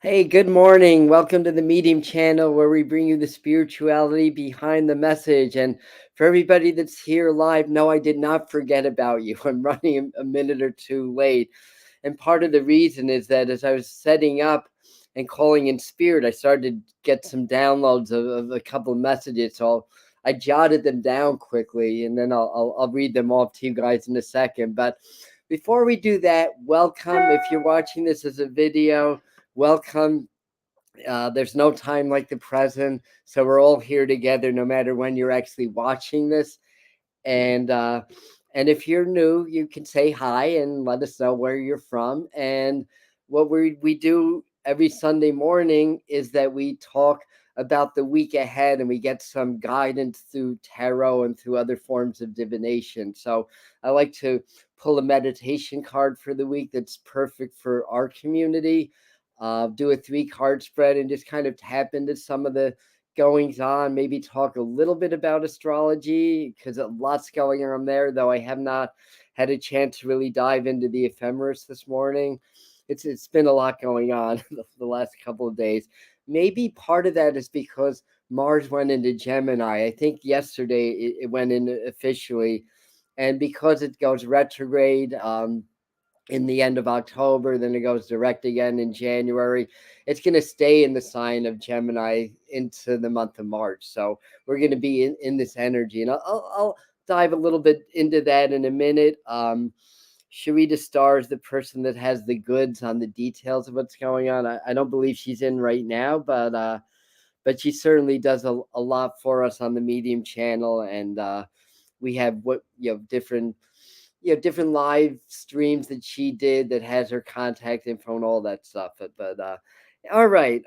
Hey, good morning. Welcome to the Medium channel where we bring you the spirituality behind the message. And for everybody that's here live, no, I did not forget about you. I'm running a minute or two late. And part of the reason is that as I was setting up and calling in spirit, I started to get some downloads of a couple of messages. So I jotted them down quickly and then I'll read them off to you guys in a second. But before we do that, welcome. If you're watching this as a video, welcome. There's no time like the present, so we're all here together, no matter when you're actually watching this. And and if you're new, you can say hi and let us know where you're from. And what we do every Sunday morning is that we talk about the week ahead, and we get some guidance through tarot and through other forms of divination. So I like to pull a meditation card for the week that's perfect for our community. Do a 3 card spread and just kind of tap into some of the goings on, maybe talk a little bit about astrology because lots going on there, though I have not had a chance to really dive into the ephemeris this morning. It's been a lot going on the last couple of days. Maybe part of that is because Mars went into Gemini. I think yesterday it went in officially, and because it goes retrograde in the end of October, then it goes direct again in January. It's going to stay in the sign of Gemini into the month of March. So we're going to be in this energy. And I'll dive a little bit into that in a minute. Sharita Starr is the person that has the goods on the details of what's going on. I don't believe she's in right now, but she certainly does a lot for us on the Medium channel. And we have different live streams that she did that has her contact info and all that stuff. But all right,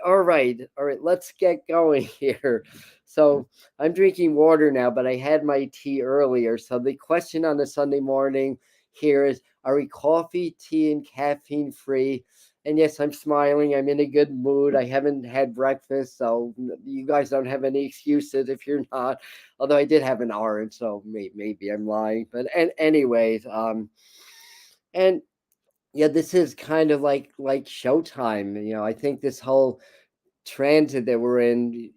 let's get going here. So I'm drinking water now, but I had my tea earlier. So the question on a Sunday morning here is: are we coffee, tea, and caffeine free? And yes, I'm smiling. I'm in a good mood. I haven't had breakfast, so you guys don't have any excuses if you're not. Although I did have an orange, so maybe I'm lying. But and anyways, and yeah, this is kind of like showtime. I think this whole transit that we're in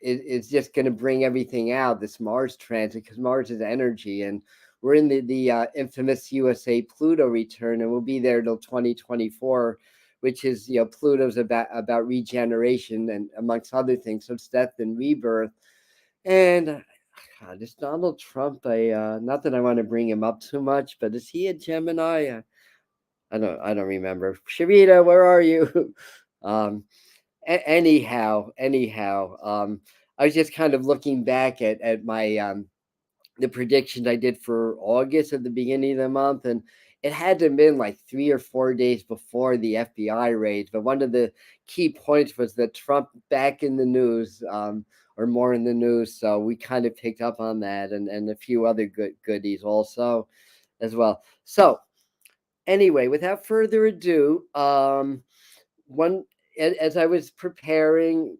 is just going to bring everything out. This Mars transit, because Mars is energy, and we're in the infamous USA Pluto return, and we'll be there till 2024, which is Pluto's about regeneration and amongst other things. So it's death and rebirth. And God, this Donald Trump, not that I want to bring him up too much, but is he a Gemini? I don't remember. Sharita, where are you? um, anyhow, I was just kind of looking back at my the predictions I did for August at the beginning of the month, and it had to have been like 3 or 4 days before the FBI raid. But one of the key points was that Trump back in the news, or more in the news. So we kind of picked up on that, and a few other goodies also as well. So anyway, without further ado, one as I was preparing,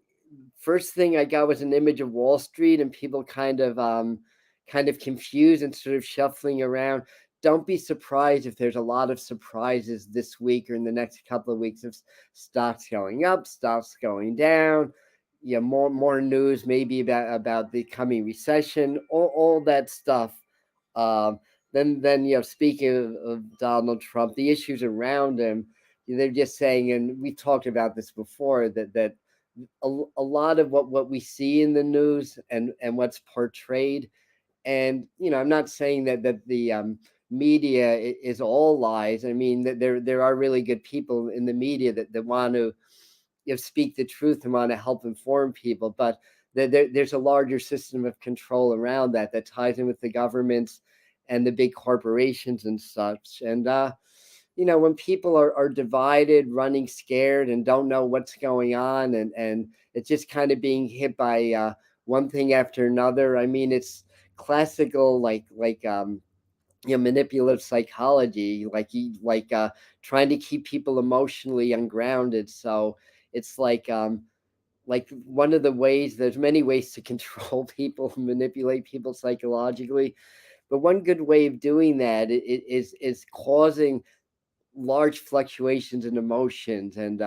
first thing I got was an image of Wall Street and people kind of confused and sort of shuffling around. Don't be surprised if there's a lot of surprises this week or in the next couple of weeks of stocks going up, stocks going down. More news maybe about the coming recession, all that stuff. Um, then speaking of Donald Trump, the issues around him, they're just saying, and we talked about this before, that a lot of what we see in the news and what's portrayed, and I'm not saying that the media is all lies. I mean that there are really good people in the media that want to speak the truth and want to help inform people, but there's a larger system of control around that ties in with the governments and the big corporations and such. And when people are divided, running scared, and don't know what's going on, and it's just kind of being hit by one thing after another. I mean, it's classical manipulative psychology, trying to keep people emotionally ungrounded. So it's like one of the ways, there's many ways to control people, manipulate people psychologically, but one good way of doing that is causing large fluctuations in emotions. And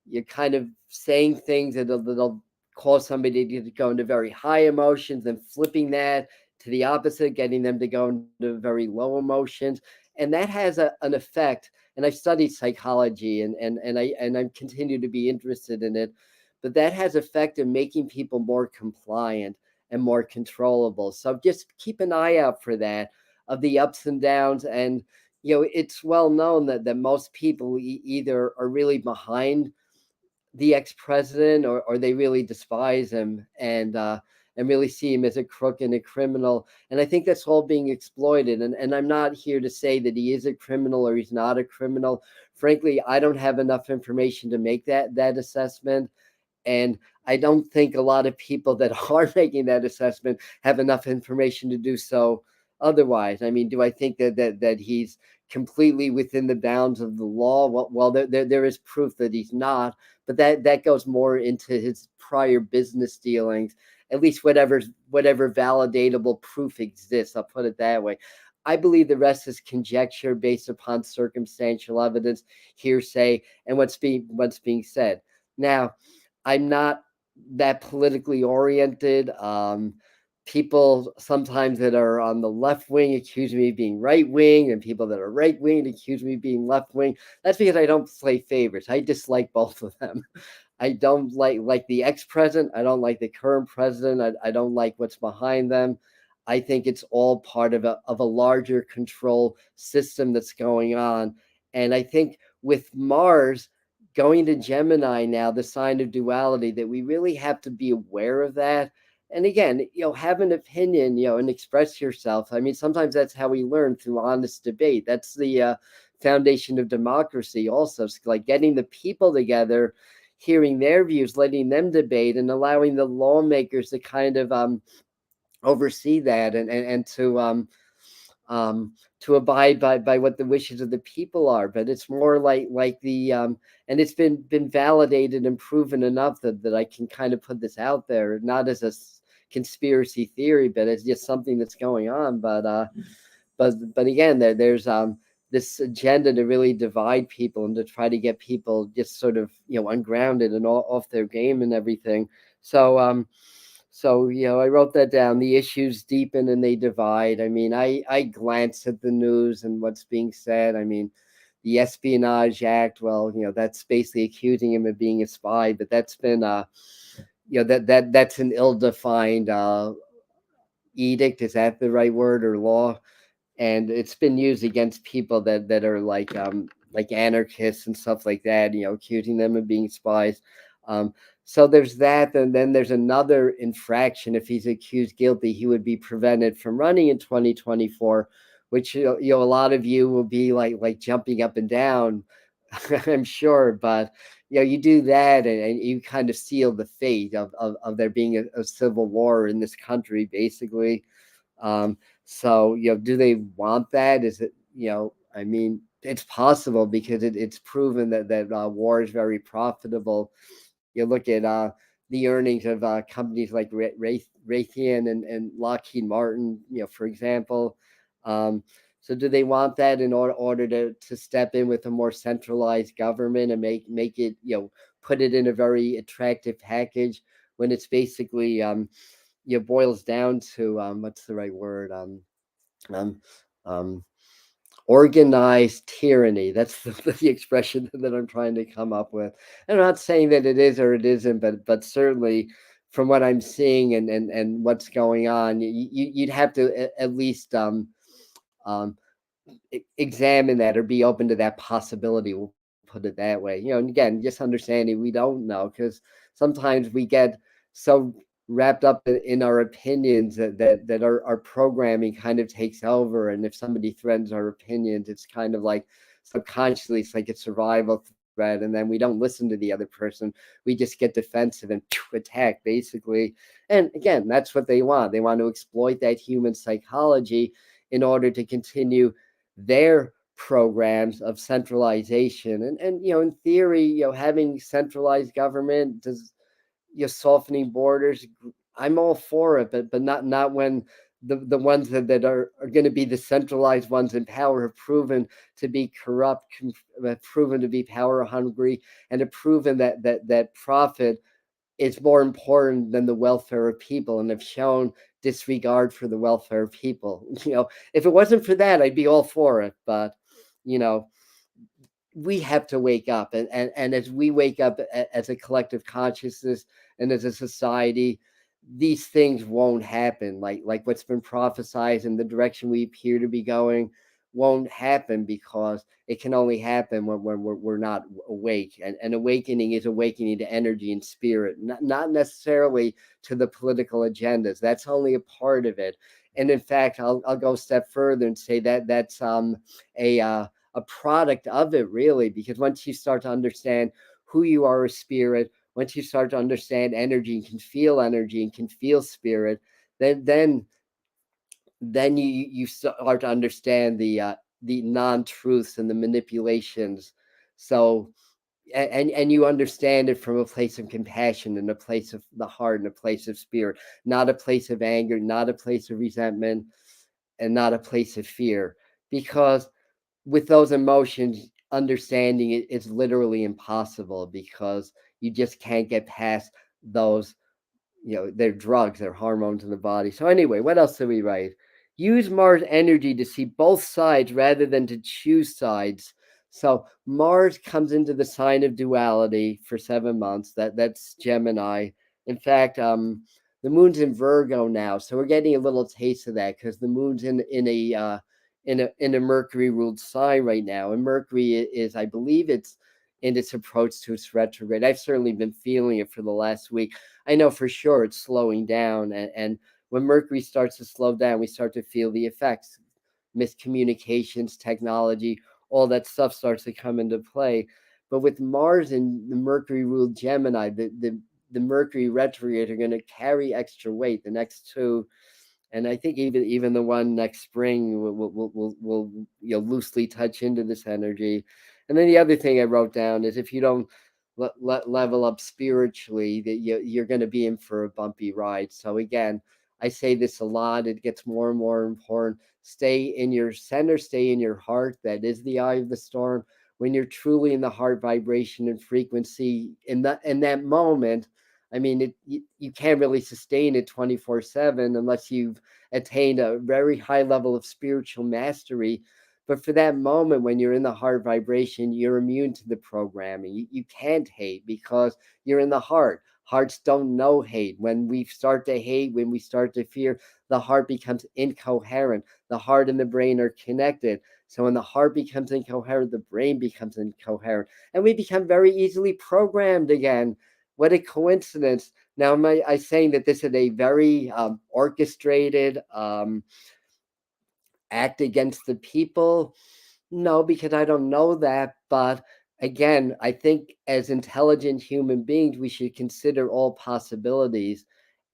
you're kind of saying things that'll cause somebody to go into very high emotions, and flipping that to the opposite, getting them to go into very low emotions. And that has an effect. And I've studied psychology, and I continue to be interested in it. But that has effect in making people more compliant and more controllable. So just keep an eye out for that, of the ups and downs. And it's well known that most people either are really behind the ex-president, or they really despise him, and really see him as a crook and a criminal. And I think that's all being exploited. And I'm not here to say that he is a criminal or he's not a criminal. Frankly, I don't have enough information to make that assessment. And I don't think a lot of people that are making that assessment have enough information to do so otherwise. I mean, do I think that he's completely within the bounds of the law? Well, there is proof that he's not, but that goes more into his prior business dealings. At least whatever validatable proof exists, I'll put it that way. I believe the rest is conjecture based upon circumstantial evidence, hearsay, and what's being said. Now, I'm not that politically oriented. People sometimes that are on the left wing accuse me of being right wing, and people that are right wing accuse me of being left wing. That's because I don't play favorites. I dislike both of them. I don't like the ex-president. I don't like the current president. I don't like what's behind them. I think it's all part of a larger control system that's going on. And I think with Mars going to Gemini now, the sign of duality, that we really have to be aware of that. And again, have an opinion, and express yourself. I mean, sometimes that's how we learn, through honest debate. That's the foundation of democracy. Also, it's like getting the people together, hearing their views, letting them debate, and allowing the lawmakers to kind of oversee that, and to abide by what the wishes of the people are. But it's more like the and it's been validated and proven enough that I can kind of put this out there, not as a conspiracy theory, but it's just something that's going on. But again, there's this agenda to really divide people, and to try to get people just sort of ungrounded and off their game and everything. So I wrote that down. The issues deepen and they divide. I mean, I glance at the news and what's being said. I mean, the Espionage Act, well, that's basically accusing him of being a spy, but that's been that's an ill-defined edict. Is that the right word, or law? And it's been used against people that are like anarchists and stuff like that, accusing them of being spies. So there's that, and then there's another infraction. If he's accused guilty, he would be prevented from running in 2024, which a lot of you will be like jumping up and down, I'm sure. But you do that, and you kind of seal the fate of there being a civil war in this country, basically. So, do they want that? Is it, I mean, it's possible, because it's proven that war is very profitable. You look at the earnings of companies like Raytheon and Lockheed Martin, for example. So do they want that in order to step in with a more centralized government, and make it, put it in a very attractive package, when it's basically boils down to what's the right word? Um, um, Organized tyranny. That's the expression that I'm trying to come up with. I'm not saying that it is or it isn't, but certainly from what I'm seeing and what's going on, you'd have to at least um, examine that, or be open to that possibility. We'll put it that way. And again, just understanding we don't know, because sometimes we get so wrapped up in our opinions that our programming kind of takes over. And if somebody threatens our opinions, it's kind of like subconsciously, it's like a survival threat. And then we don't listen to the other person. We just get defensive and attack, basically. And again, that's what they want. They want to exploit that human psychology in order to continue their programs of centralization. And in theory, having centralized government, does, softening borders, I'm all for it, but not when the ones that are going to be the centralized ones in power have proven to be corrupt, have proven to be power hungry, and have proven that profit is more important than the welfare of people, and have shown disregard for the welfare of people. If it wasn't for that, I'd be all for it. But you know, we have to wake up, and as we wake up as a collective consciousness and as a society, these things won't happen. Like what's been prophesized in the direction we appear to be going won't happen, because it can only happen when we're not awake. And awakening is awakening to energy and spirit, not necessarily to the political agendas. That's only a part of it. And in fact, I'll go a step further and say that that's a a product of it, really, because once you start to understand who you are as spirit, once you start to understand energy and can feel spirit, then you start to understand the non-truths and the manipulations. So and you understand it from a place of compassion and a place of the heart and a place of spirit, not a place of anger, not a place of resentment, and not a place of fear. Because with those emotions, understanding it is literally impossible, because you just can't get past those. They're drugs, they're hormones in the body. So anyway, what else did we write? Use Mars energy to see both sides rather than to choose sides. So Mars comes into the sign of duality for 7 months. That's Gemini. In fact, the moon's in Virgo now, so we're getting a little taste of that, because the moon's in a Mercury ruled sign right now, and Mercury is, I believe, it's in its approach to its retrograde. I've certainly been feeling it for the last week. I know for sure it's slowing down, and when Mercury starts to slow down, we start to feel the effects. Miscommunications, technology, all that stuff starts to come into play. But with Mars and the Mercury ruled Gemini, the Mercury retrograde are going to carry extra weight. The next two, and I think even the one next spring will loosely touch into this energy. And then the other thing I wrote down is, if you don't level up spiritually, that you're going to be in for a bumpy ride. So again, I say this a lot. It gets more and more important. Stay in your center. Stay in your heart. That is the eye of the storm. When you're truly in the heart vibration and frequency, in that moment, I mean, you can't really sustain it 24/7 unless you've attained a very high level of spiritual mastery. But for that moment, when you're in the heart vibration, you're immune to the programming. You can't hate, because you're in the heart. Hearts don't know hate. When we start to hate, when we start to fear, the heart becomes incoherent. The heart and the brain are connected. So when the heart becomes incoherent, the brain becomes incoherent. And we become very easily programmed again. What a coincidence. Now, am I saying that this is a very orchestrated act against the people? No, because I don't know that. But again, I think as intelligent human beings, we should consider all possibilities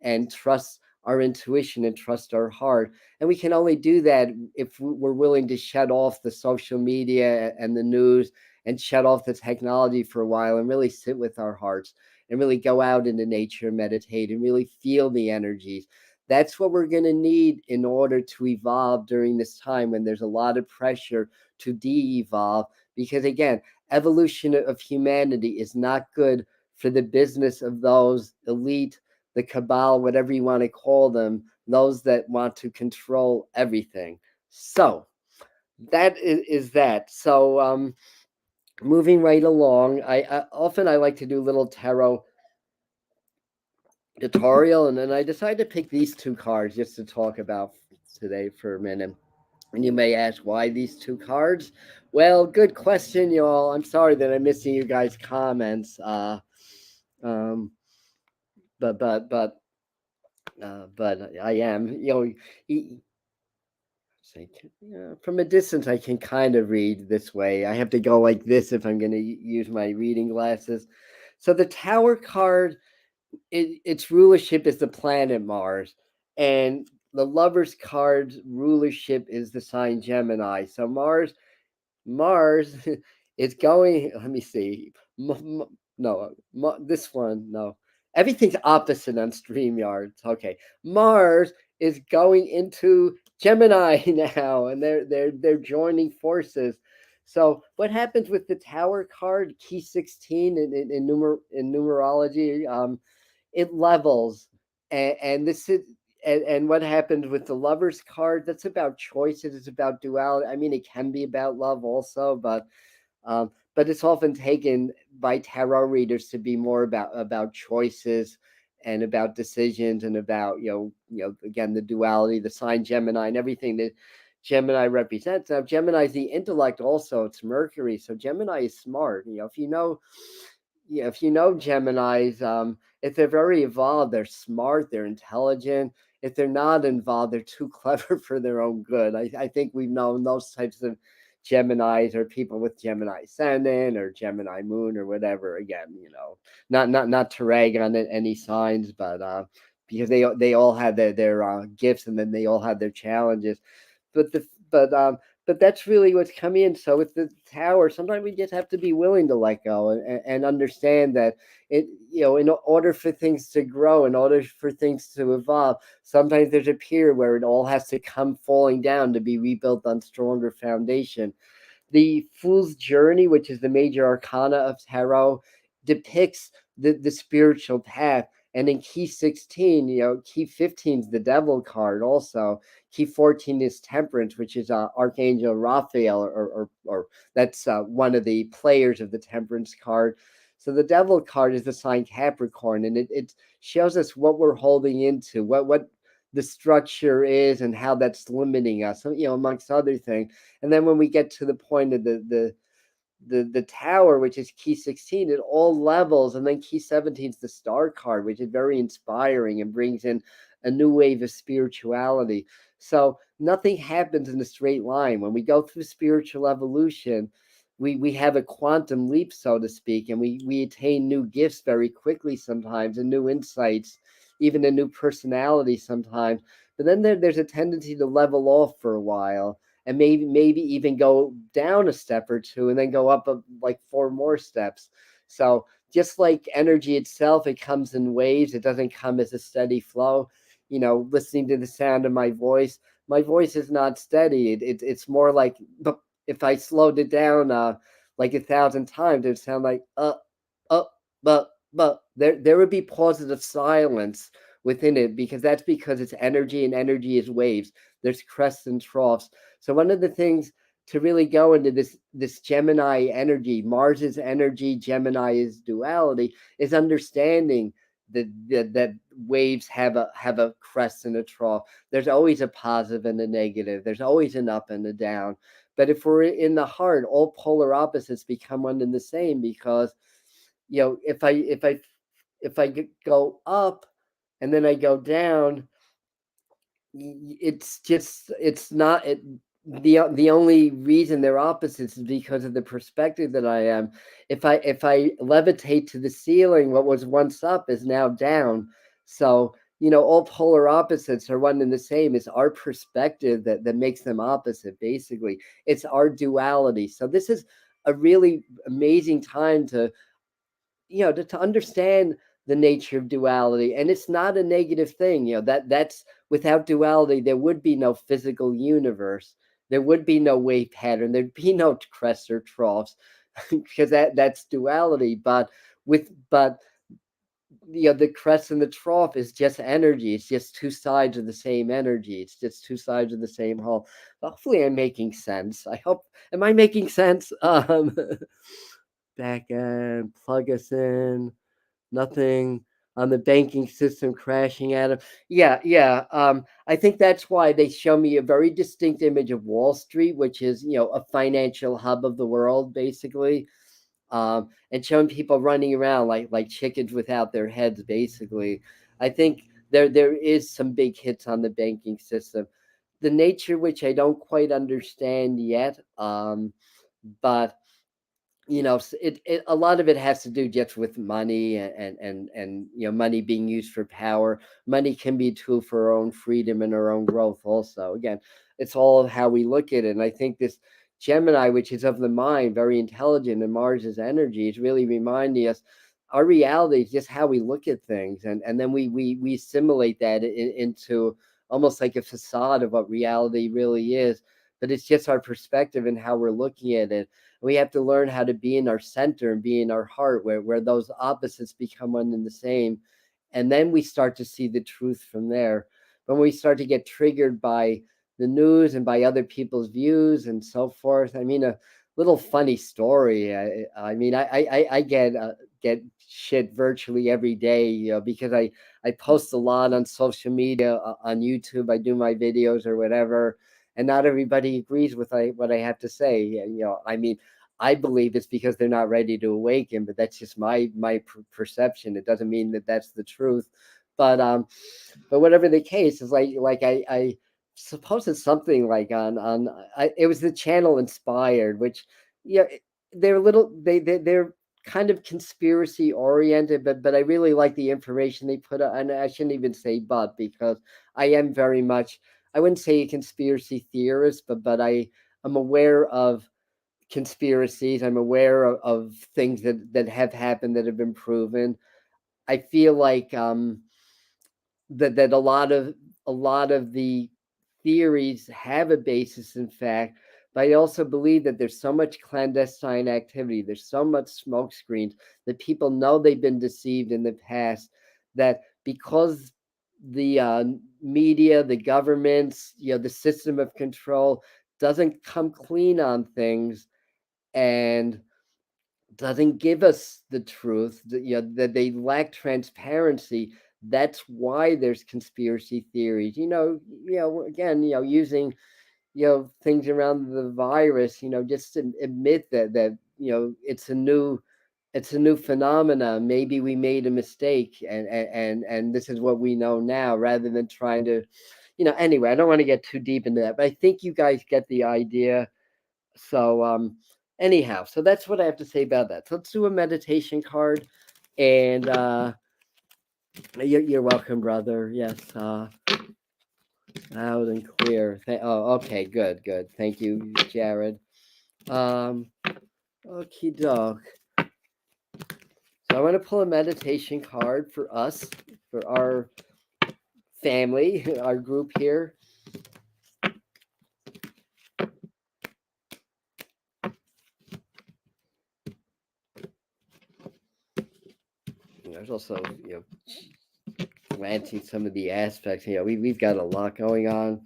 and trust our intuition and trust our heart. And we can only do that if we're willing to shut off the social media and the news, and shut off the technology for a while, and really sit with our hearts, and really go out into nature and meditate and really feel the energies. That's what we're going to need in order to evolve during this time when there's a lot of pressure to de-evolve. Because again, evolution of humanity is not good for the business of those elite, the cabal, whatever you want to call them, those that want to control everything. So that is that. So moving right along, I often I like to do little tarot tutorial, and then I decided to pick these two cards just to talk about today for a minute. And you may ask, why these two cards? Well, good question, y'all. I'm sorry that I'm missing you guys' comments. Um, but I am. From a distance, I can kind of read this way. I have to go like this if I'm going to use my reading glasses. So the Tower card, its rulership is the planet Mars, and the Lover's card's rulership is the sign Gemini. So Mars is going. Let me see. No, this one. No, everything's opposite on StreamYard. Okay, Mars is going into Gemini now, and they're joining forces. So what happens with the Tower card, key 16 in numerology? It levels, and this is and what happens with the Lovers card? That's about choices. It's about duality. I mean, it can be about love also, but it's often taken by tarot readers to be more about choices and about decisions and about again the duality, the sign Gemini, and everything that Gemini represents. Now, Gemini is the intellect also. It's Mercury, so Gemini is smart. If you know Geminis, if they're very evolved, they're smart, they're intelligent. If they're not involved, they're too clever for their own good. I think we've known those types of Geminis or people with Gemini Ascendant or Gemini Moon or whatever. Again, not to rag on any signs, but because they all had their gifts, and then they all had their challenges. But the but that's really what's coming in. So with the Tower, sometimes we just have to be willing to let go and understand that in order for things to grow, in order for things to evolve, sometimes there's a period where it all has to come falling down to be rebuilt on stronger foundation. The Fool's Journey, which is the major arcana of tarot, depicts the spiritual path. And in key 16, key 15 is the Devil card also. Key 14 is Temperance, which is Archangel Raphael, or that's one of the players of the Temperance card. So the Devil card is the sign Capricorn, and it shows us what we're holding into, what the structure is, and how that's limiting us, amongst other things. And then when we get to the point of the Tower, which is key 16, it all levels. And then key 17 is the Star card, which is very inspiring and brings in a new wave of spirituality. So nothing happens in a straight line. When we go through spiritual evolution, we have a quantum leap, so to speak, and we attain new gifts very quickly sometimes, and new insights, even a new personality sometimes. But then there's a tendency to level off for a while, and maybe even go down a step or two, and then go up like 4 more steps. So just like energy itself, it comes in waves. It doesn't come as a steady flow. Listening to the sound of my voice is not steady. It's more like, if I slowed it down like 1,000 times, it would sound like but there would be pauses of silence within it, because it's energy, and energy is waves. There's crests and troughs. So one of the things to really go into this Gemini energy, Mars's energy, Gemini is duality, is understanding that waves have a crest and a trough. There's always a positive and a negative. There's always an up and a down. But if we're in the heart, all polar opposites become one and the same, because if I go up and then I go down, it's not it the only reason they're opposites is because of the perspective that I am. If I levitate to the ceiling, what was once up is now down. So all polar opposites are one and the same. It's our perspective that makes them opposite. Basically, it's our duality. So this is a really amazing time to to understand the nature of duality. And it's not a negative thing. That's without duality, there would be no physical universe. There would be no wave pattern. There'd be no crests or troughs, because that's duality. But the crest and the trough is just energy. It's just two sides of the same energy. It's just two sides of the same whole. Hopefully I'm making sense. Am I making sense? Back end, plug us in, nothing on the banking system crashing at them. Yeah. I think that's why they show me a very distinct image of Wall Street, which is, a financial hub of the world, basically. And showing people running around like chickens without their heads, basically. I think there is some big hits on the banking system. The nature, which I don't quite understand yet, but a lot of it has to do just with money, and money being used for power. Money can be a tool for our own freedom and our own growth also. Again, it's all how we look at it. And I think this Gemini, which is of the mind, very intelligent, and Mars's energy, is really reminding us our reality is just how we look at things, and then we assimilate that into almost like a facade of what reality really is, but it's just our perspective and how we're looking at it. We have to learn how to be in our center and be in our heart, where those opposites become one and the same, and then we start to see the truth from there. When we start to get triggered by the news and by other people's views and so forth, I mean, a little funny story. I mean, I get shit virtually every day, because I post a lot on social media, on YouTube. I do my videos or whatever, and not everybody agrees with what I have to say. I mean, I believe it's because they're not ready to awaken, but that's just my perception. It doesn't mean that that's the truth. But whatever the case is, like I suppose it's something like it was the channel Inspired, which, yeah, they're little they're kind of conspiracy oriented, but I really like the information they put out. And I shouldn't even say but, because I am very much, I wouldn't say a conspiracy theorist, but I am aware of conspiracies. I'm aware of things that have happened, that have been proven. I feel like that a lot of the theories have a basis in fact, but I also believe that there's so much clandestine activity, there's so much smoke screens, that people know they've been deceived in the past, that because the media, the governments, the system of control doesn't come clean on things, and doesn't give us the truth, that they lack transparency. That's why there's conspiracy theories. Again, using things around the virus. Just to admit that it's a new phenomena. Maybe we made a mistake, and this is what we know now, rather than trying to, anyway. I don't want to get too deep into that, but I think you guys get the idea. So anyhow, so that's what I have to say about that. So let's do a meditation card. And you're welcome, brother. Yes, loud and clear. Okay, good. Thank you, Jared. Okie doke. So I want to pull a meditation card for us, for our family, our group here. There's also, glancing some of the aspects. We've got a lot going on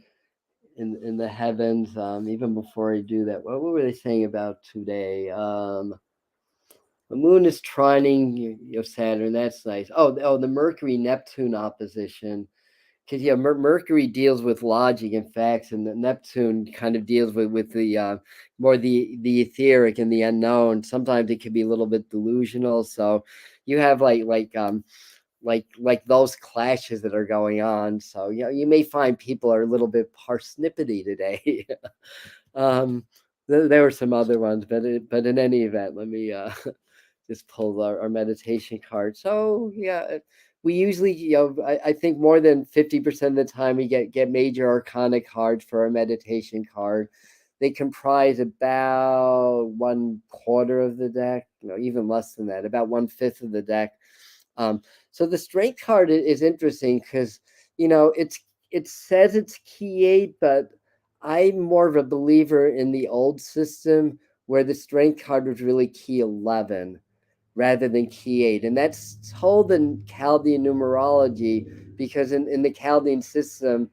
in the heavens. Even before I do that, what were they saying about today? The moon is trining Saturn. That's nice. Oh, the Mercury Neptune opposition, because Mercury deals with logic and facts, and the Neptune kind of deals with the more the etheric and the unknown. Sometimes it can be a little bit delusional. So you have like those clashes that are going on. So you may find people are a little bit parsnippity today. There were some other ones, but in any event, let me just pull our meditation card. So yeah, we usually, I think more than 50% of the time we get major arcana cards for our meditation card. They comprise about 1/4 of the deck, even less than that, about 1/5 of the deck. So the strength card is interesting because it says it's key 8, but I'm more of a believer in the old system where the strength card was really key 11 rather than key 8. And that's told in Chaldean numerology, because in the Chaldean system,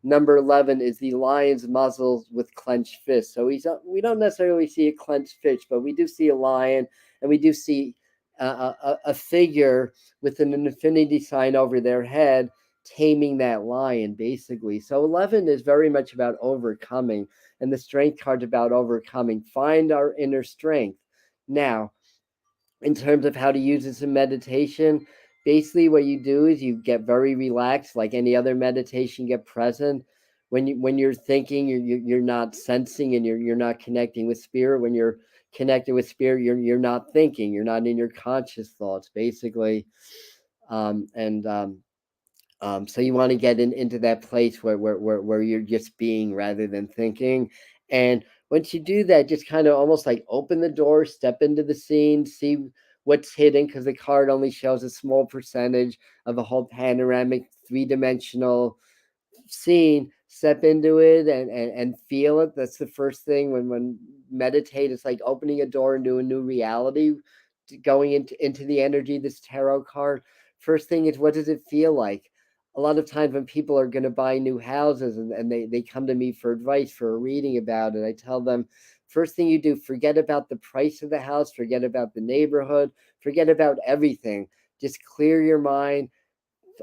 number 11 is the lion's muzzle with clenched fists. So we don't necessarily see a clenched fist, but we do see a lion, and we do see a figure with an infinity sign over their head taming that lion, basically. So 11 is very much about overcoming, and the strength card's about overcoming. Find our inner strength. Now, in terms of how to use this in meditation, basically what you do is you get very relaxed, like any other meditation. Get present. When you're thinking, you're not sensing, and you're not connecting with spirit. When you're connected with spirit, you're not thinking, you're not in your conscious thoughts, basically. So you want to get into that place where you're just being rather than thinking. And once you do that, just kind of almost like open the door, step into the scene, see what's hidden, because the card only shows a small percentage of a whole panoramic, three-dimensional seen, step into it and feel it. That's the first thing. When meditate, it's like opening a door into a new reality, going into the energy, this tarot card. First thing is, what does it feel like? A lot of times when people are going to buy new houses and they come to me for advice, for a reading about it, I tell them, first thing you do, forget about the price of the house, forget about the neighborhood, forget about everything. Just clear your mind,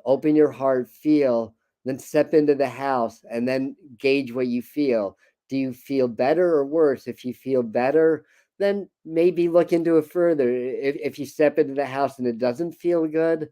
open your heart, feel, then step into the house and then gauge what you feel. Do you feel better or worse? If you feel better, then maybe look into it further. If you step into the house and it doesn't feel good,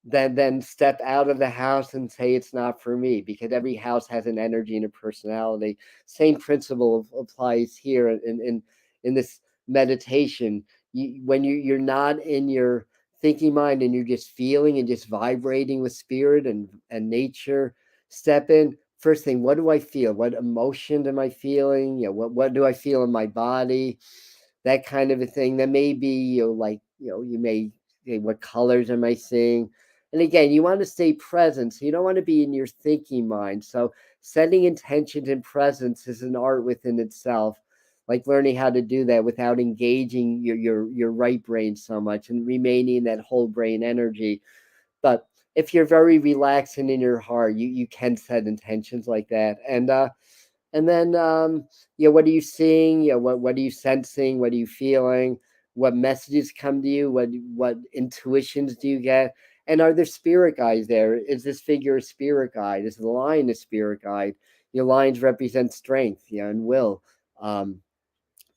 then step out of the house and say it's not for me, because every house has an energy and a personality. Same principle applies here in this meditation. When you're not in your thinking mind and you're just feeling and just vibrating with spirit and nature, step in. First thing, what do I feel? What emotion am I feeling? What do I feel in my body? That kind of a thing. Then maybe you may say, what colors am I seeing? And again, you want to stay present. So you don't want to be in your thinking mind. So setting intentions and presence is an art within itself. Like learning how to do that without engaging your right brain so much and remaining in that whole brain energy. But if you're very relaxed and in your heart, you can set intentions like that. And then what are you seeing? What are you sensing? What are you feeling? What messages come to you? What intuitions do you get? And are there spirit guides there? Is this figure a spirit guide? Is the lion a spirit guide? Your lions represent strength, and will. Um,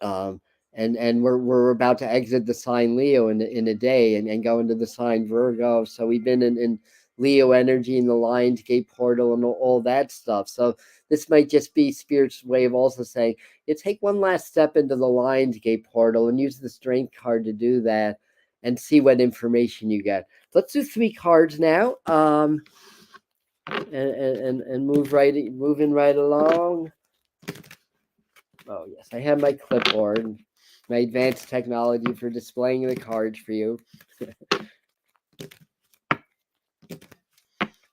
um, and we're about to exit the sign Leo in a day and go into the sign Virgo. So we've been in Leo energy in the Lions Gate portal and all that stuff. So this might just be Spirit's way of also saying, you take one last step into the Lions Gate portal and use the strength card to do that and see what information you get. Let's do 3 cards now. And moving right along. Oh, yes, I have my clipboard, my advanced technology for displaying the cards for you.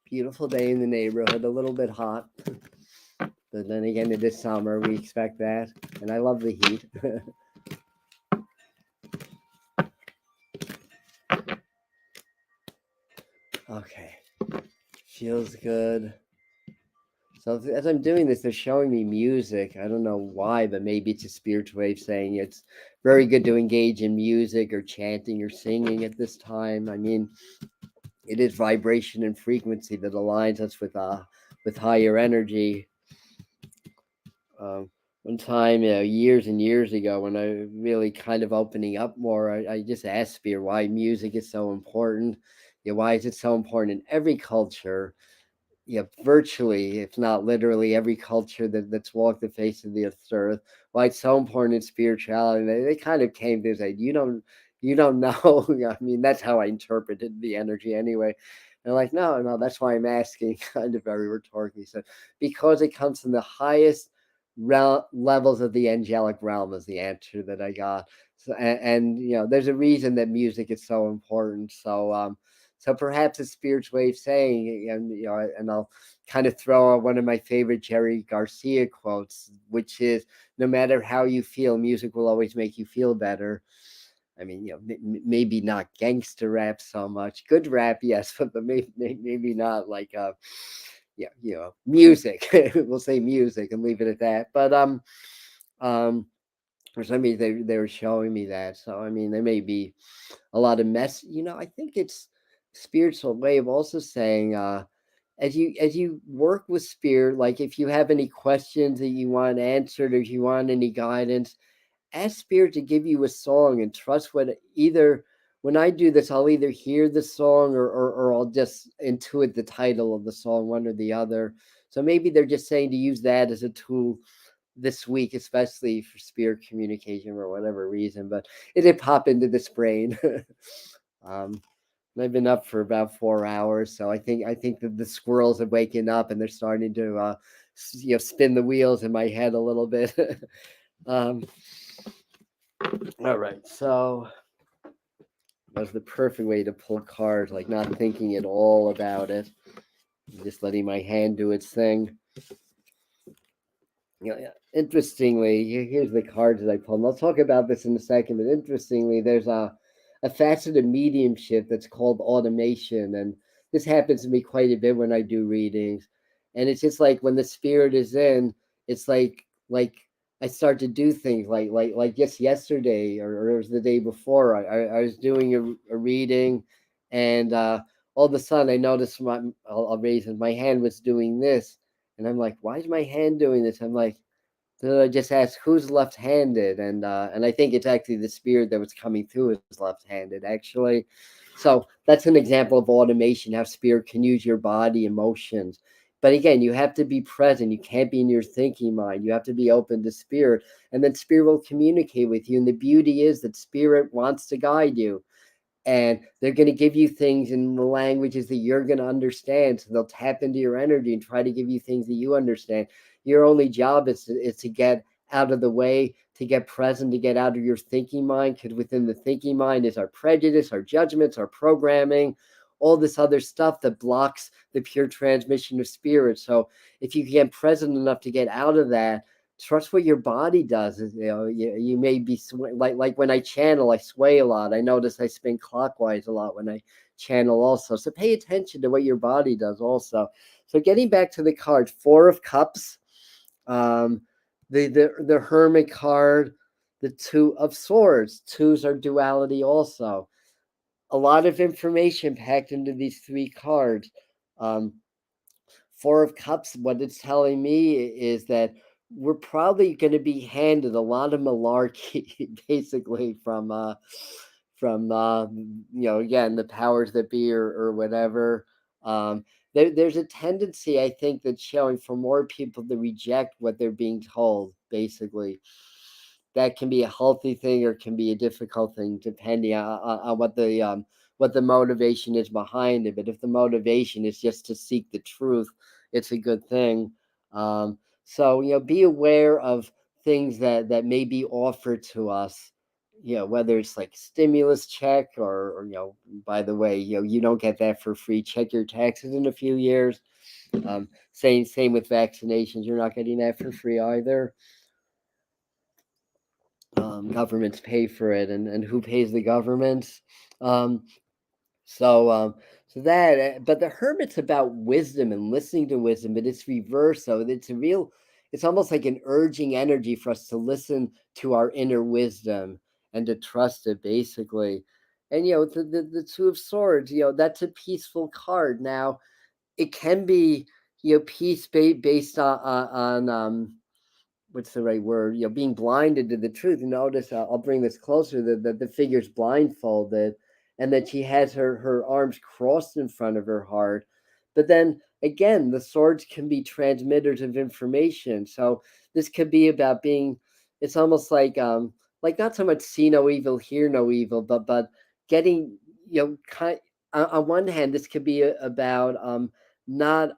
Beautiful day in the neighborhood, a little bit hot. But then again, it is summer, we expect that. And I love the heat. Okay, feels good. So as I'm doing this, they're showing me music. I don't know why, but maybe it's a spiritual way of saying it's very good to engage in music or chanting or singing at this time. I mean, it is vibration and frequency that aligns us with higher energy. One time, years and years ago, when I really kind of opening up more, I just asked Spirit why music is so important. Why is it so important in every culture? Virtually, if not literally, every culture that's walked the face of the earth. Why it's so important in spirituality. They kind of came to say, you don't know. I mean, that's how I interpreted the energy anyway. And like, no, that's why I'm asking, kind of very rhetorically. So, because it comes from the highest levels of the angelic realm is the answer that I got. So, and there's a reason that music is so important. So perhaps a spiritual way of saying, and I'll kind of throw out one of my favorite Jerry Garcia quotes, which is, no matter how you feel, music will always make you feel better. I mean, maybe not gangster rap so much. Good rap, yes, but maybe not like music. We'll say music and leave it at that. But for some reason they were showing me that. So I mean, there may be a lot of mess. I think it's spiritual way of also saying, as you work with spirit, like if you have any questions that you want answered, or if you want any guidance, ask spirit to give you a song and trust either when I do this, I'll either hear the song or I'll just intuit the title of the song, one or the other. So maybe they're just saying to use that as a tool this week, especially for spirit communication for whatever reason, but it did pop into this brain. I've been up for about 4 hours, so I think that the squirrels are waking up and they're starting to spin the wheels in my head a little bit. All right, so that's the perfect way to pull cards, like not thinking at all about it. Just letting my hand do its thing. Interestingly, here's the cards that I pulled. And I'll talk about this in a second, but interestingly, there's a facet of mediumship that's called automation. And this happens to me quite a bit when I do readings. And it's just like when the spirit is in, it's like I start to do things like just yesterday or it was the day before. I was doing a reading, and all of a sudden I noticed I'll raise it, my hand was doing this. And I'm like, why is my hand doing this? I'm like, so I just asked who's left-handed, and I think it's actually the spirit that was coming through is left-handed, actually. So that's an example of automation, how spirit can use your body, emotions. But again, you have to be present. You can't be in your thinking mind. You have to be open to spirit, and then spirit will communicate with you. And the beauty is that spirit wants to guide you, and they're going to give you things in the languages that you're going to understand. So they'll tap into your energy and try to give you things that you understand. Your only job is to get out of the way, to get present, to get out of your thinking mind, because within the thinking mind is our prejudice, our judgments, our programming, all this other stuff that blocks the pure transmission of spirit. So if you get present enough to get out of that, trust what your body does. You may be like when I channel, I sway a lot. I notice I spin clockwise a lot when I channel also. So pay attention to what your body does also. So getting back to the cards, Four of Cups, um, the Hermit card, the Two of Swords. Twos are duality also. A lot of information packed into these three cards. Um, Four of Cups, what it's telling me is that we're probably going to be handed a lot of malarkey, basically from again, the powers that be or whatever. There's a tendency, I think, that's showing for more people to reject what they're being told, basically. That can be a healthy thing or can be a difficult thing, depending on what the motivation is behind it. But if the motivation is just to seek the truth, it's a good thing. So be aware of things that may be offered to us. Whether it's like stimulus check or by the way, you don't get that for free. Check your taxes in a few years. Same with vaccinations. You're not getting that for free either. Governments pay for it, and who pays the governments? Um, so, um, so that, but the Hermit's about wisdom and listening to wisdom, but it's reverse. So it's almost like an urging energy for us to listen to our inner wisdom and to trust it, basically. And the Two of Swords, that's a peaceful card. Now, it can be peace based on what's the right word? Being blinded to the truth. Notice, I'll bring this closer, that the figure's blindfolded, and that she has her arms crossed in front of her heart. But then again, the swords can be transmitters of information. So this could be about being. It's almost like not so much see no evil, hear no evil, but getting on one hand, this could be about not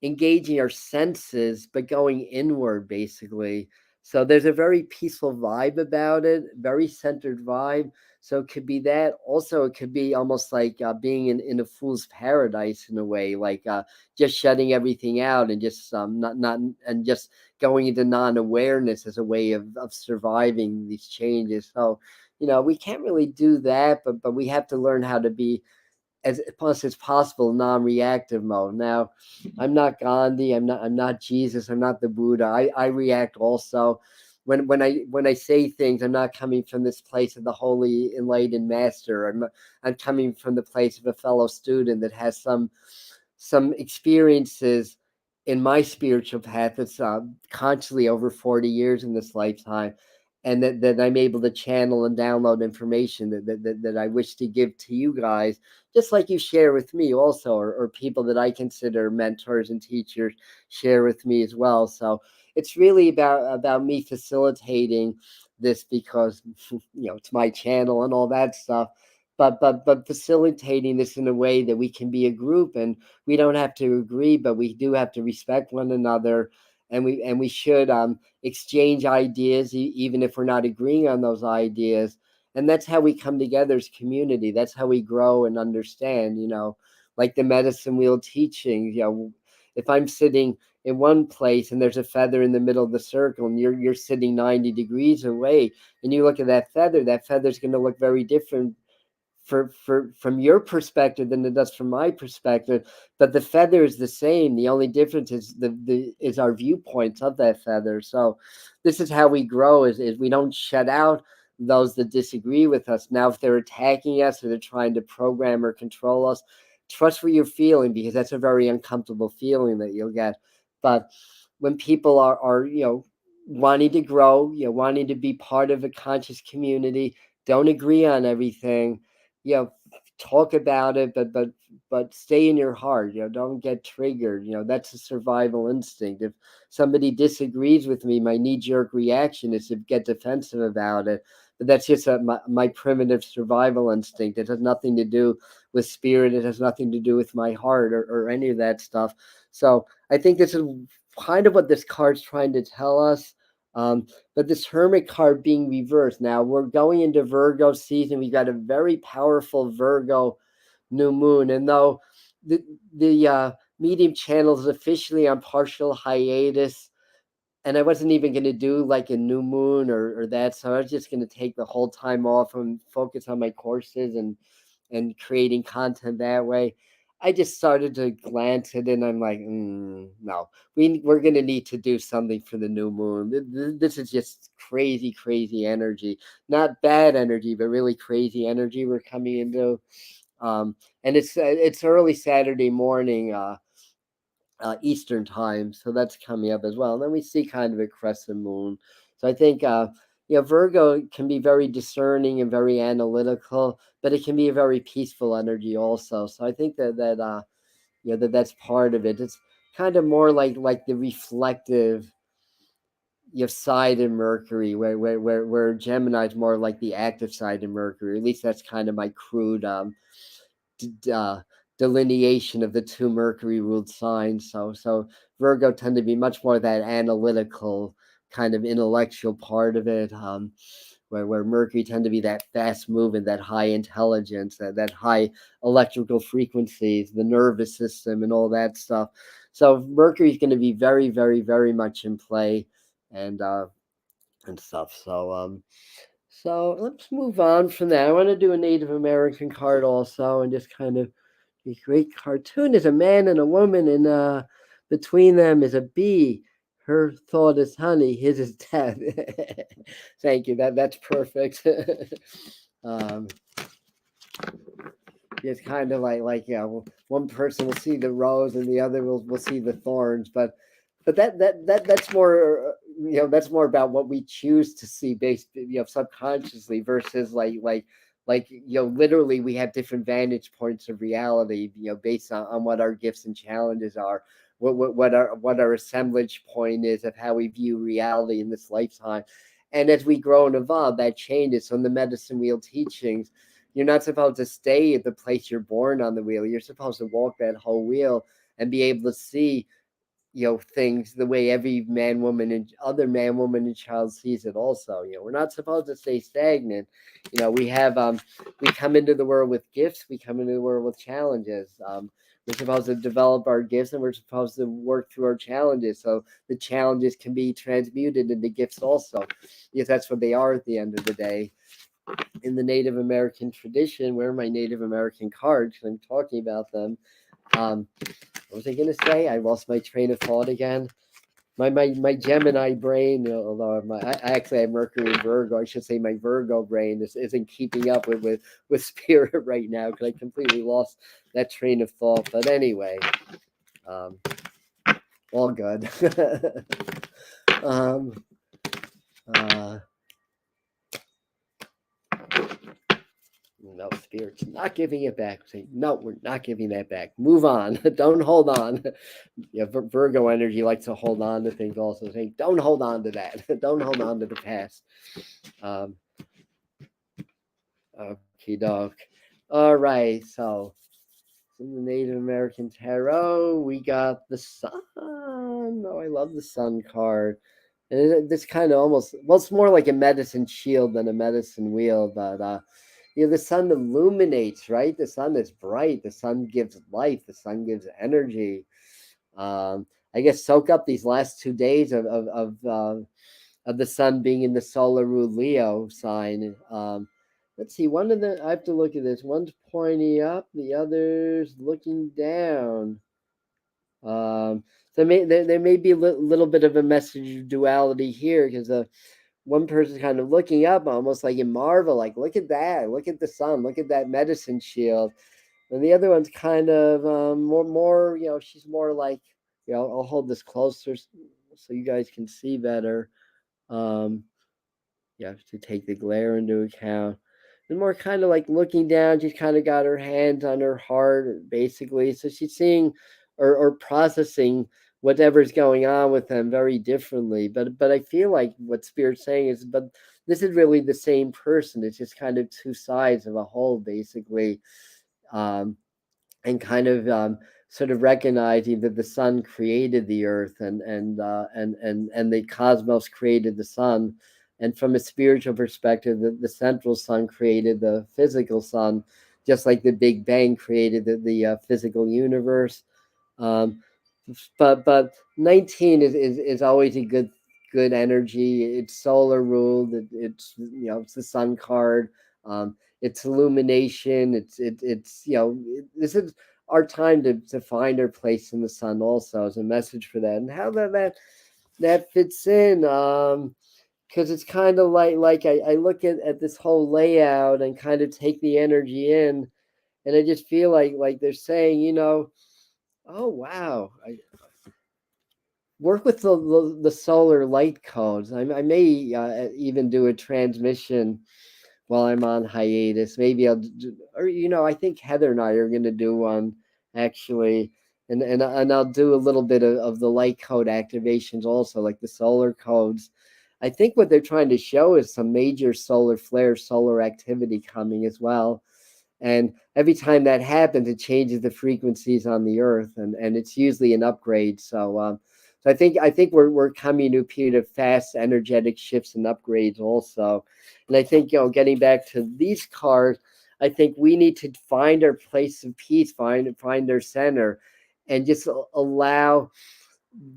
engaging our senses, but going inward, basically. So there's a very peaceful vibe about it, very centered vibe. So it could be that. Also, it could be almost like being in a fool's paradise in a way, like just shutting everything out and just not and just going into non-awareness as a way of surviving these changes. So we can't really do that, but we have to learn how to be as much as possible non-reactive mode. Now, I'm not Gandhi, I'm not Jesus, I'm not the Buddha. I react also. When I say things, I'm not coming from this place of the holy enlightened master. I'm coming from the place of a fellow student that has some experiences in my spiritual path that's consciously over 40 years in this lifetime, and that I'm able to channel and download information that I wish to give to you guys, just like you share with me also, or people that I consider mentors and teachers share with me as well. So it's really about me facilitating this because it's my channel and all that stuff. But facilitating this in a way that we can be a group, and we don't have to agree, but we do have to respect one another, and we should exchange ideas, even if we're not agreeing on those ideas. And that's how we come together as community. That's how we grow and understand. like the medicine wheel teachings. If I'm sitting in one place and there's a feather in the middle of the circle, and you're sitting 90 degrees away, and you look at that feather's going to look very different from your perspective than it does from my perspective, but the feather is the same. The only difference is is our viewpoints of that feather. So this is how we grow, is we don't shut out those that disagree with us. Now if they're attacking us or they're trying to program or control us, trust what you're feeling, because that's a very uncomfortable feeling that you'll get. But when people are wanting to grow, wanting to be part of a conscious community, don't agree on everything, talk about it, but stay in your heart. Don't get triggered. That's a survival instinct. If somebody disagrees with me, my knee-jerk reaction is to get defensive about it. But that's just my primitive survival instinct. It has nothing to do with spirit. It has nothing to do with my heart or any of that stuff. So I think this is kind of what this card's trying to tell us. But this Hermit card being reversed. Now we're going into Virgo season. We got a very powerful Virgo new moon. And though the medium channel is officially on partial hiatus, and I wasn't even going to do like a new moon or that, so I was just going to take the whole time off and focus on my courses and creating content that way. I just started to glance at it, and I'm like, no, we're going to need to do something for the new moon. This is just crazy energy, not bad energy, but really crazy energy we're coming into. And it's early Saturday morning, Eastern time, so that's coming up as well. And then we see kind of a crescent moon. So I think Virgo can be very discerning and very analytical, but it can be a very peaceful energy also. So I think that's part of it. It's kind of more like the reflective side of Mercury, where Gemini is more like the active side of Mercury. At least that's kind of my crude delineation of the two Mercury ruled signs. So Virgo tend to be much more that analytical kind of intellectual part of it, where Mercury tend to be that fast movement, that high intelligence, that high electrical frequencies, the nervous system, and all that stuff. So Mercury is going to be very much in play, and stuff. So let's move on from that. I want to do a Native American card also, and just kind of a great cartoon is a man and a woman, and between them is a bee. Her thought is honey, his is death. Thank you. That's perfect. um, it's kind of like one person will see the rose and the other will see the thorns, but that's more that's more about what we choose to see based subconsciously versus like literally we have different vantage points of reality based on what our gifts and challenges are, what our assemblage point is of how we view reality in this lifetime. And as we grow and evolve, that changes. So in the medicine wheel teachings, you're not supposed to stay at the place you're born on the wheel. You're supposed to walk that whole wheel and be able to see things the way every man, woman, and other man, woman, and child sees it also. We're not supposed to stay stagnant. We have we come into the world with gifts, we come into the world with challenges. We're supposed to develop our gifts, and we're supposed to work through our challenges, so the challenges can be transmuted into gifts also, because that's what they are at the end of the day. In the Native American tradition, where are my Native American cards? I'm talking about them. What was I going to say? I lost my train of thought again. My Gemini brain, although I actually have Mercury and Virgo, I should say my Virgo brain isn't keeping up with spirit right now, because I completely lost that train of thought. But anyway, all good. No, spirit's not giving it back. Say, no, we're not giving that back. Move on. Don't hold on. Virgo energy likes to hold on to things also. Saying, don't hold on to that. Don't hold on to the past. Okie doke. All right. So in the Native American Tarot, we got the Sun. Oh, I love the Sun card. And this kind of almost, well, it's more like a medicine shield than a medicine wheel, but the sun illuminates, right? The sun is bright. The sun gives life. The sun gives energy. I guess soak up these last 2 days of the sun being in the solar ruled Leo sign. Let's see. One of the I have to look at this. One's pointing up, the other's looking down. So there may be a little bit of a message of duality here, because one person's kind of looking up almost like in marvel, like, look at that, look at the sun, look at that medicine shield. And the other one's kind of more, she's more like, I'll hold this closer so you guys can see better. You have to take the glare into account. And more kind of like looking down, she's kind of got her hands on her heart, basically. So she's seeing or processing whatever's going on with them very differently. But I feel like what Spirit's saying is, but this is really the same person. It's just kind of two sides of a whole, basically. And kind of sort of recognizing that the sun created the earth, and the cosmos created the sun. And from a spiritual perspective, the central sun created the physical sun, just like the Big Bang created the physical universe. But 19 is always a good energy. It's solar ruled. It's it's the sun card. It's illumination. It's this is our time to find our place in the sun. Also, as a message for that, and how that fits in. Because it's kind of like I look at this whole layout and kind of take the energy in, and I just feel like they're saying, oh wow, I work with the solar light codes. I may even do a transmission while I'm on hiatus. Maybe I'll do, or I think Heather and I are going to do one, actually. And I'll do a little bit of the light code activations also, like the solar codes. I think what they're trying to show is some major solar flare, solar activity coming as well. And every time that happens, it changes the frequencies on the earth, and it's usually an upgrade. So I think we're coming to a period of fast energetic shifts and upgrades also. And I think, getting back to these cards, I think we need to find our place of peace, find our center, and just allow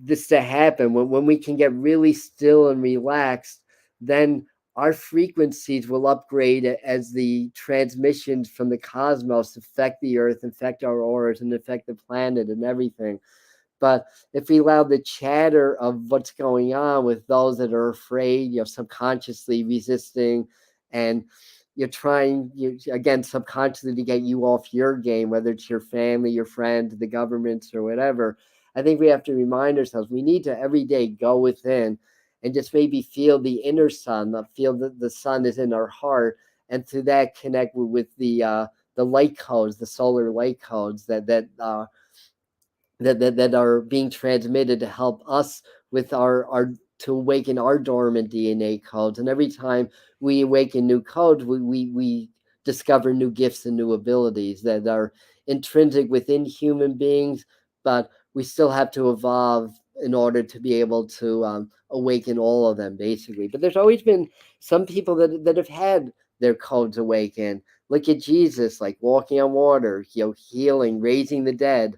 this to happen. When we can get really still and relaxed, then our frequencies will upgrade as the transmissions from the cosmos affect the earth, affect our auras, and affect the planet and everything. But if we allow the chatter of what's going on with those that are afraid, subconsciously resisting, and you're trying, again, subconsciously to get you off your game, whether it's your family, your friends, the governments, or whatever, I think we have to remind ourselves we need to every day go within and just maybe feel the inner sun, feel that the sun is in our heart, and through that connect with the light codes, the solar light codes that are being transmitted to help us with our to awaken our dormant DNA codes. And every time we awaken new codes, we discover new gifts and new abilities that are intrinsic within human beings, but we still have to evolve in order to be able to awaken all of them, basically. But there's always been some people that have had their codes awakened. Look at Jesus, like walking on water, healing, raising the dead.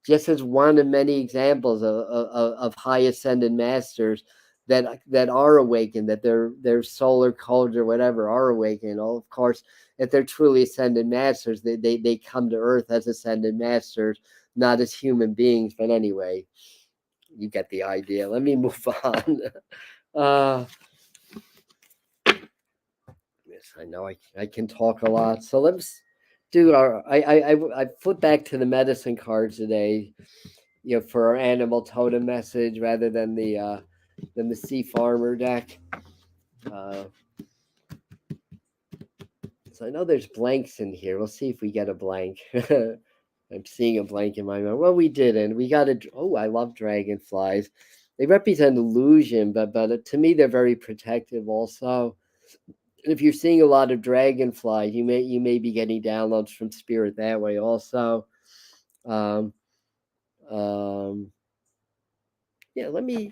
Just as one of many examples of high ascended masters that are awakened, that their solar codes or whatever are awakened. Oh, of course, if they're truly ascended masters, they come to Earth as ascended masters, not as human beings. But anyway, you get the idea. Let me move on. Yes, I know I can talk a lot. So let's do our. I flip back to the medicine cards today, for our animal totem message rather than the sea farmer deck. So I know there's blanks in here. We'll see if we get a blank. I'm seeing a blank in my mind. Well, we didn't. We got a. Oh, I love dragonflies. They represent illusion, but to me they're very protective also. And if you're seeing a lot of dragonflies, you may be getting downloads from spirit that way also. Um, yeah, I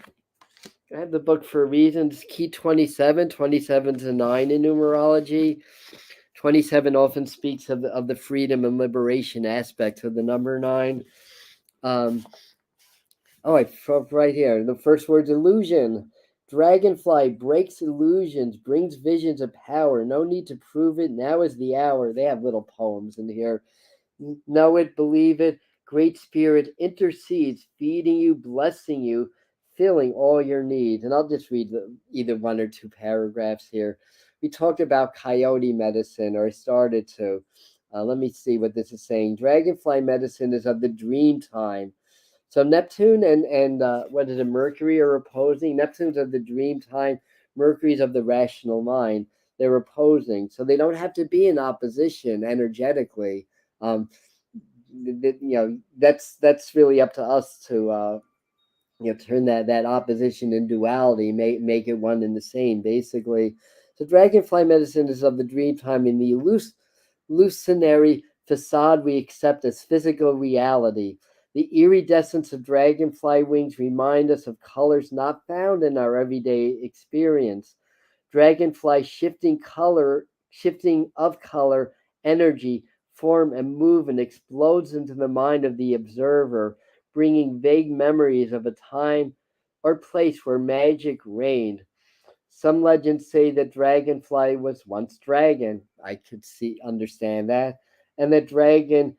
have the book for a reason. It's key 27. 27's a 9 in numerology. 27 often speaks of the freedom and liberation aspect of the number 9. Um, right here. The first word's illusion. Dragonfly breaks illusions, brings visions of power. No need to prove it. Now is the hour. They have little poems in here. Know it, believe it. Great Spirit intercedes, feeding you, blessing you, filling all your needs. And I'll just read either one or two paragraphs here. We talked about coyote medicine, or I started to. Let me see what this is saying. Dragonfly medicine is of the dream time. So Neptune and what is it? Mercury are opposing. Neptune's of the dream time. Mercury's of the rational mind. They're opposing, so they don't have to be in opposition energetically. Um, that's really up to us to turn that opposition in duality, make it one and the same, basically. So dragonfly medicine is of the dream time in the illusionary facade we accept as physical reality. The iridescence of dragonfly wings remind us of colors not found in our everyday experience. Dragonfly shifting of color, energy, form, and movement explodes into the mind of the observer, bringing vague memories of a time or place where magic reigned. Some legends say that Dragonfly was once dragon. I could understand that. And that dragon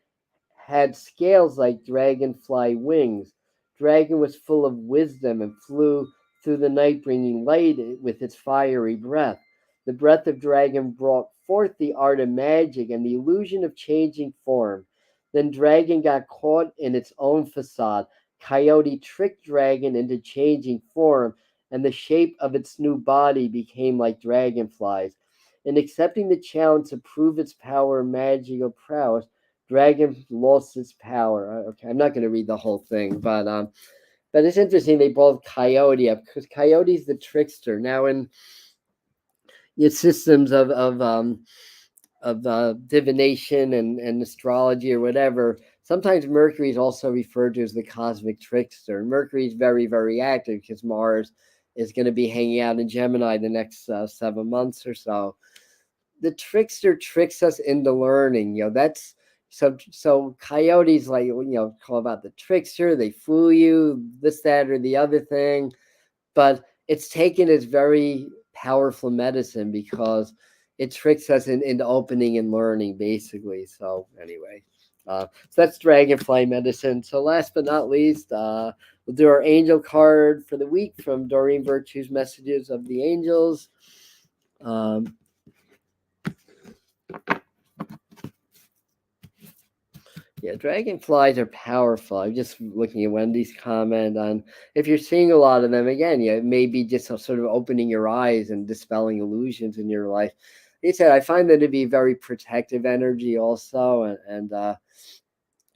had scales like dragonfly wings. Dragon was full of wisdom and flew through the night, bringing light with its fiery breath. The breath of dragon brought forth the art of magic and the illusion of changing form. Then dragon got caught in its own facade. Coyote tricked dragon into changing form, and the shape of its new body became like dragonflies. In accepting the challenge to prove its power and magical prowess, dragon lost its power. Okay, I'm not going to read the whole thing, but it's interesting they both coyote up because coyote's the trickster. Now in systems of divination and astrology or whatever, sometimes Mercury is also referred to as the cosmic trickster. Mercury is very, very active because Mars is going to be hanging out in Gemini the next 7 months or so. The trickster tricks us into learning. That's so coyotes, like, call about the trickster. They fool you, this, that, or the other thing, but it's taken as very powerful medicine because it tricks us into opening and learning, basically. So anyway, so that's dragonfly medicine. So last but not least, we'll do our angel card for the week from Doreen Virtue's Messages of the Angels. Yeah, dragonflies are powerful. I'm just looking at Wendy's comment on if you're seeing a lot of them again, it may be just sort of opening your eyes and dispelling illusions in your life. He said, I find that to be very protective energy also. And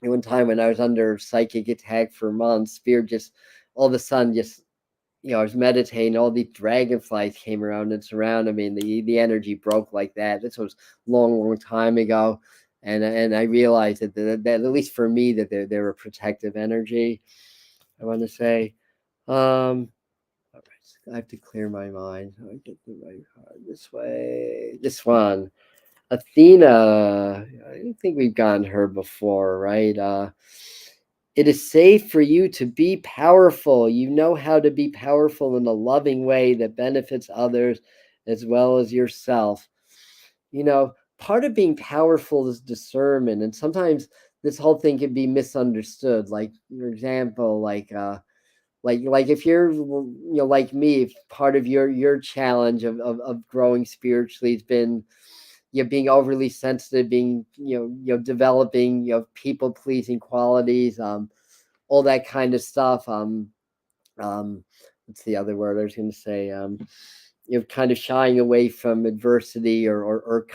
one time when I was under psychic attack for months, Spirit just all of a sudden just I was meditating, all these dragonflies came around and surrounded me, and the energy broke like that. This was long time ago, and I realized that at least for me that they're a protective energy. I want to say, all right, I have to clear my mind. I get the right card this way. This one, Athena. I think we've gotten her before, right? It is safe for you to be powerful. You know how to be powerful in a loving way that benefits others as well as yourself. Part of being powerful is discernment, and sometimes this whole thing can be misunderstood. Like, for example, like if you're like me, if part of your challenge of growing spiritually has been being overly sensitive, being developing people pleasing qualities, all that kind of stuff. What's the other word I was going to say? Kind of shying away from adversity or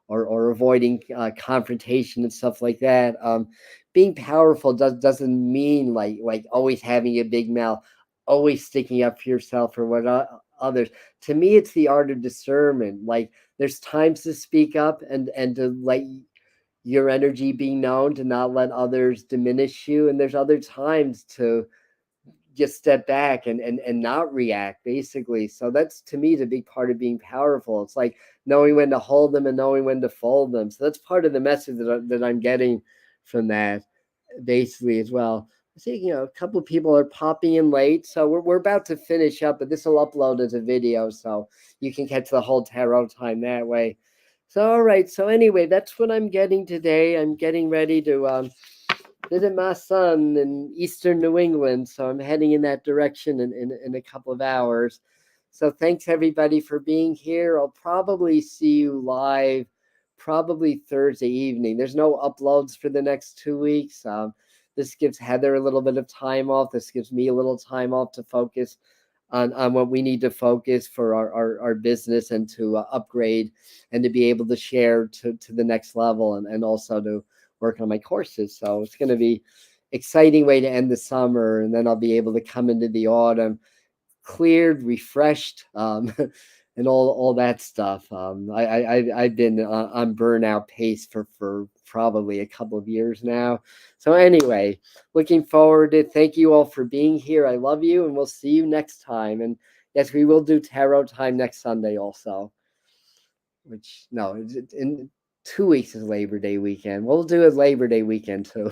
avoiding confrontation and stuff like that. Being powerful doesn't mean like always having a big mouth, always sticking up for yourself or what others. To me, it's the art of discernment. Like, there's times to speak up and to let your energy be known, to not let others diminish you, and there's other times to just step back and not react, basically. So that's, to me, the big part of being powerful. It's like knowing when to hold them and knowing when to fold them. So that's part of the message that I'm getting from that, basically, as well. I think, a couple of people are popping in late, so we're about to finish up, but this will upload as a video, so you can catch the whole tarot time that way. So, all right. So anyway, that's what I'm getting today. I'm getting ready to visit my son in eastern New England, so I'm heading in that direction in a couple of hours. So thanks everybody for being here. I'll probably see you live probably Thursday evening. There's no uploads for the next 2 weeks. This gives Heather a little bit of time off. This gives me a little time off to focus on what we need to focus for our business and to upgrade and to be able to share to the next level, and also to work on my courses. So it's going to be exciting way to end the summer, and then I'll be able to come into the autumn cleared, refreshed, and all that stuff. I've been on burnout pace for probably a couple of years now. So anyway, looking forward to it. Thank you all for being here. I love you, and we'll see you next time. And yes, we will do tarot time next Sunday also. Which, no, in 2 weeks is Labor Day weekend. We'll do a Labor Day weekend too.